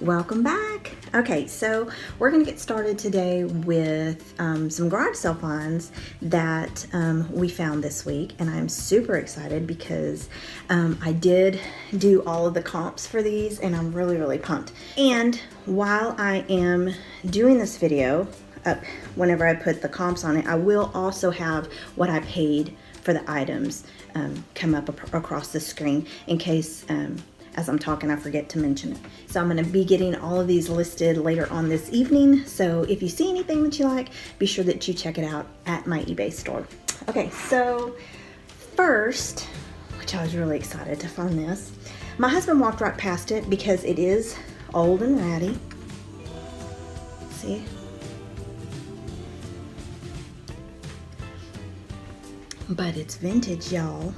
Welcome back. Okay, so we're going to get started today with some garage sale finds that we found this week, and I'm super excited because I did do all of the comps for these, and I'm really pumped. And while I am doing this video up, whenever I put the comps on it, I will also have what I paid for the items come up across the screen in case as I'm talking, I forget to mention it. So I'm going to be getting all of these listed later on this evening. So if you see anything that you like, be sure that you check it out at my eBay store. Okay, so first, which I was really excited to find this. My husband walked right past it because it is old and ratty. See? But it's vintage, y'all.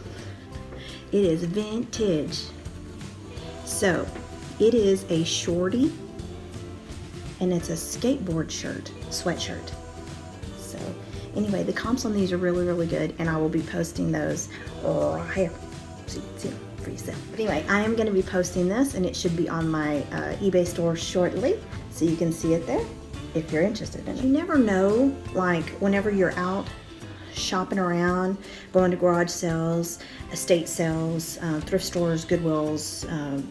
It is vintage. So it is a shorty, and it's a skateboard shirt, sweatshirt. So anyway, the comps on these are really good, and I will be posting those right here. See for yourself. But anyway, I am going to be posting this, and it should be on my eBay store shortly, so you can see it there if you're interested in it. You never know, like whenever you're out shopping around, going to garage sales, estate sales, thrift stores, Goodwills,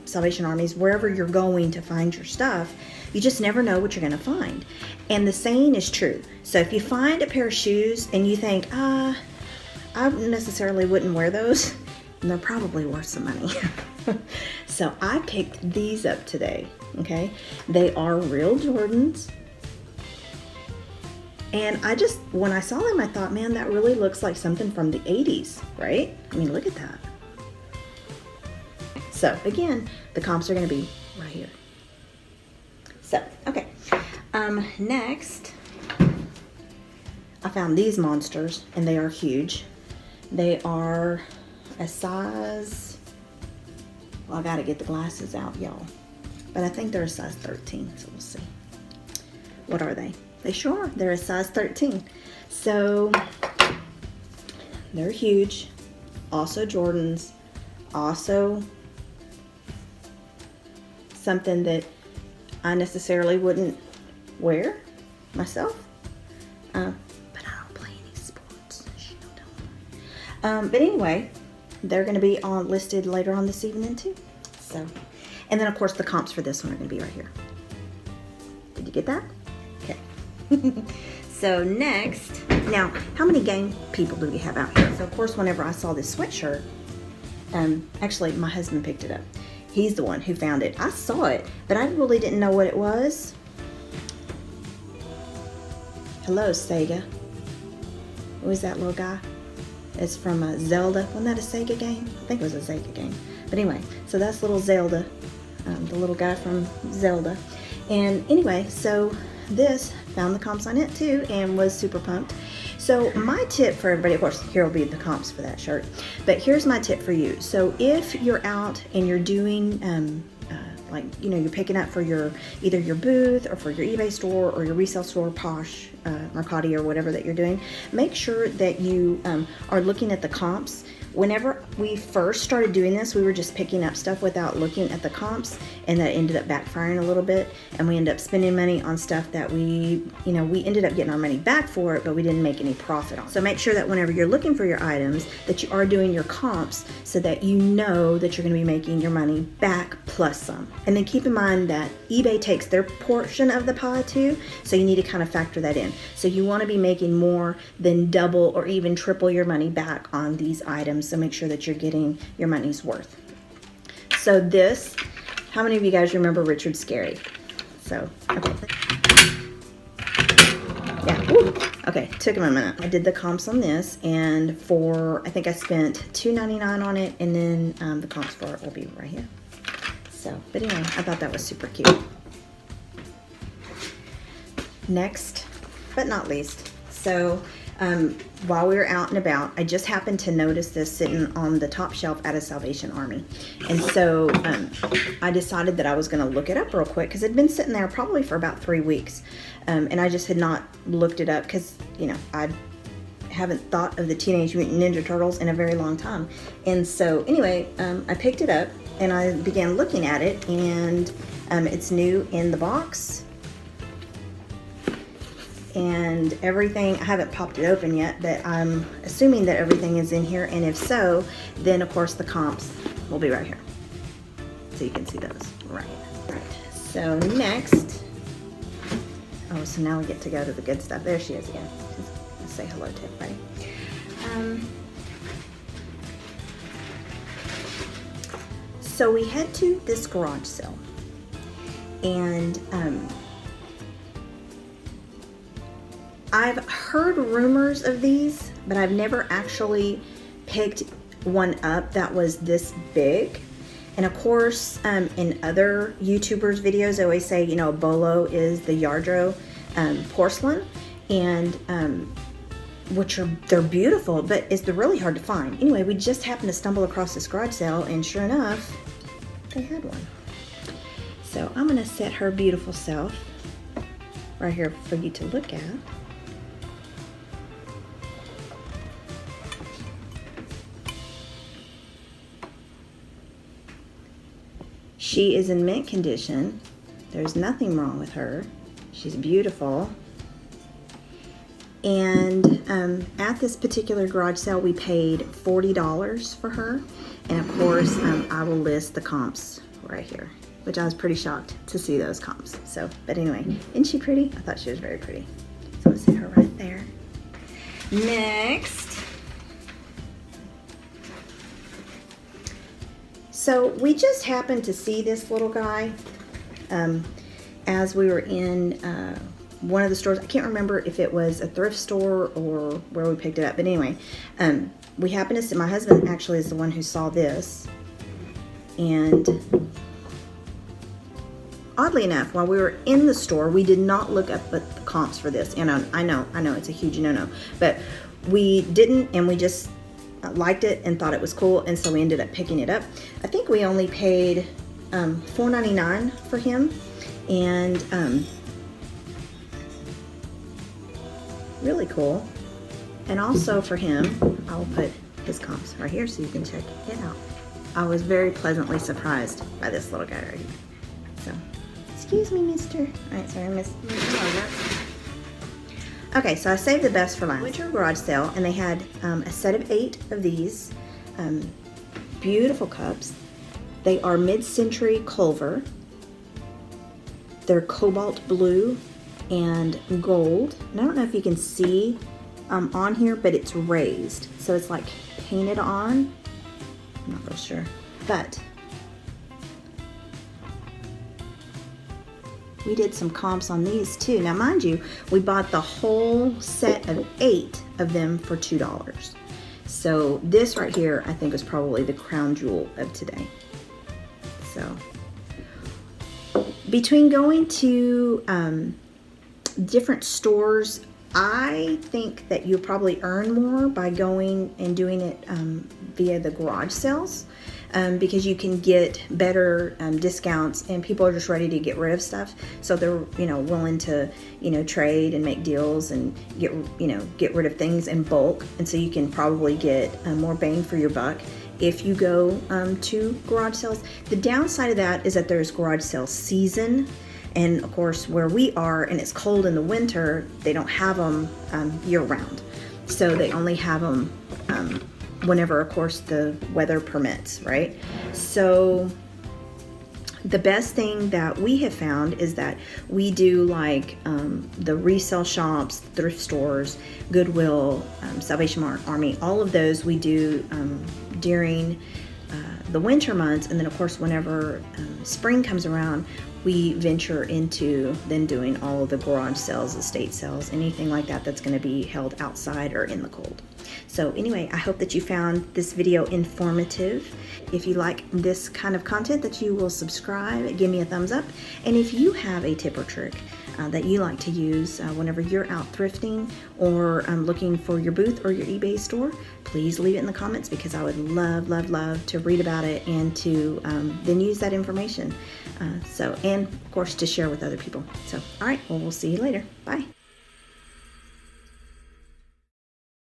Salvation Armies, wherever you're going to find your stuff, you just never know what you're going to find. And the saying is true. So if you find a pair of shoes and you think, I necessarily wouldn't wear those, and they're probably worth some money. So I picked these up today, okay? They are real Jordans. And when I saw them, I thought, man, that really looks like something from the 80s, right? I mean, look at that. So again, the comps are going to be right here. So, okay. Next, I found these monsters, and they are huge. They are a size, well, I got to get the glasses out, y'all. But I think they're a size 13, so we'll see. What are they? They sure are. They're a size 13. So they're huge. Also Jordans. Also something that I necessarily wouldn't wear myself. But I don't play any sports. But anyway, they're going to be listed later on this evening too. So, and then of course the comps for this one are going to be right here. Did you get that? Okay. So next, now how many game people do we have out here? So of course whenever I saw this sweatshirt, actually my husband picked it up. He's the one who found it. I saw it, but I really didn't know what it was. Hello, Sega. Who is that little guy? It's from Zelda. Wasn't that a Sega game? I think it was a Sega game. But anyway, so that's little Zelda, the little guy from Zelda. And anyway, so this found the comps on it too and was super pumped. So my tip for everybody, of course here will be the comps for that shirt, but here's my tip for you. So if you're out and you're doing like, you know, you're picking up for either your booth or for your eBay store or your resale store, Posh, Mercati, or whatever that you're doing, make sure that you are looking at the comps. Whenever we first started doing this, we were just picking up stuff without looking at the comps, and that ended up backfiring a little bit, and we ended up spending money on stuff that we ended up getting our money back for it, but we didn't make any profit on. So make sure that whenever you're looking for your items, that you are doing your comps so that you know that you're going to be making your money back plus some. And then keep in mind that eBay takes their portion of the pie too, so you need to kind of factor that in. So you want to be making more than double or even triple your money back on these items. So make sure that you're getting your money's worth. So this, how many of you guys remember Richard Scarry? So, okay. Yeah, woo. Okay, took him a minute. I did the comps on this, and I think I spent $2.99 on it, and then the comps for it will be right here. So, but anyway, I thought that was super cute. Next, but not least, so while we were out and about, I just happened to notice this sitting on the top shelf at a Salvation Army. And so I decided that I was going to look it up real quick because it had been sitting there probably for about 3 weeks. And I just had not looked it up because, you know, I haven't thought of the Teenage Mutant Ninja Turtles in a very long time. And so anyway, I picked it up and I began looking at it, and It's new in the box. And everything, I haven't popped it open yet, but I'm assuming that everything is in here. And if so, then of course the comps will be right here. So you can see those right. So next, oh, so now we get to go to the good stuff. There she is again. Let's say hello to everybody. So we head to this garage sale, and I've heard rumors of these, but I've never actually picked one up that was this big. And of course, in other YouTubers' videos, they always say, you know, Bolo is the Yardro porcelain, and they're beautiful, but they're really hard to find. Anyway, we just happened to stumble across this garage sale, and sure enough, they had one. So I'm gonna set her beautiful self right here for you to look at. She is in mint condition. There's nothing wrong with her. She's beautiful. And at this particular garage sale, we paid $40 for her. And of course, I will list the comps right here, which I was pretty shocked to see those comps. So, but anyway, isn't she pretty? I thought she was very pretty. So let's set her right there. Next. So we just happened to see this little guy as we were in one of the stores. I can't remember if it was a thrift store or where we picked it up, but anyway, we happened to see, my husband actually is the one who saw this, and oddly enough, while we were in the store, we did not look up at the comps for this, and I know it's a huge no-no, but we didn't, and we just liked it and thought it was cool, and so we ended up picking it up. I think we only paid $4.99 for him, and really cool. And also for him, I will put his comps right here so you can check it out. I was very pleasantly surprised by this little guy right here. So, excuse me, mister. All right, sorry, miss. Okay, so I saved the best for last. Winter garage sale, and they had a set of 8 of these beautiful cups. They are mid-century Culver. They're cobalt blue and gold. And I don't know if you can see on here, but it's raised. So it's like painted on. I'm not real sure. But we did some comps on these too. Now mind you, we bought the whole set of 8 of them for $2. So this right here, I think, is probably the crown jewel of today. So between going to different stores, I think that you'll probably earn more by going and doing it via the garage sales, because you can get better discounts, and people are just ready to get rid of stuff, so they're willing to trade and make deals and get rid of things in bulk, and so you can probably get more bang for your buck if you go to garage sales. The downside of that is that there's garage sale season. And of course, where we are and it's cold in the winter, they don't have them year round. So they only have them whenever, of course, the weather permits, right? So the best thing that we have found is that we do like the resale shops, thrift stores, Goodwill, Salvation Army, all of those we do during the winter months. And then of course, whenever spring comes around, we venture into then doing all of the garage sales, estate sales, anything like that that's going to be held outside or in the cold. So anyway, I hope that you found this video informative. If you like this kind of content, that you will subscribe, give me a thumbs up. And if you have a tip or trick that you like to use whenever you're out thrifting or looking for your booth or your eBay store, please leave it in the comments, because I would love, love, love to read about it and to then use that information. And of course to share with other people. So, all right, well, we'll see you later. Bye.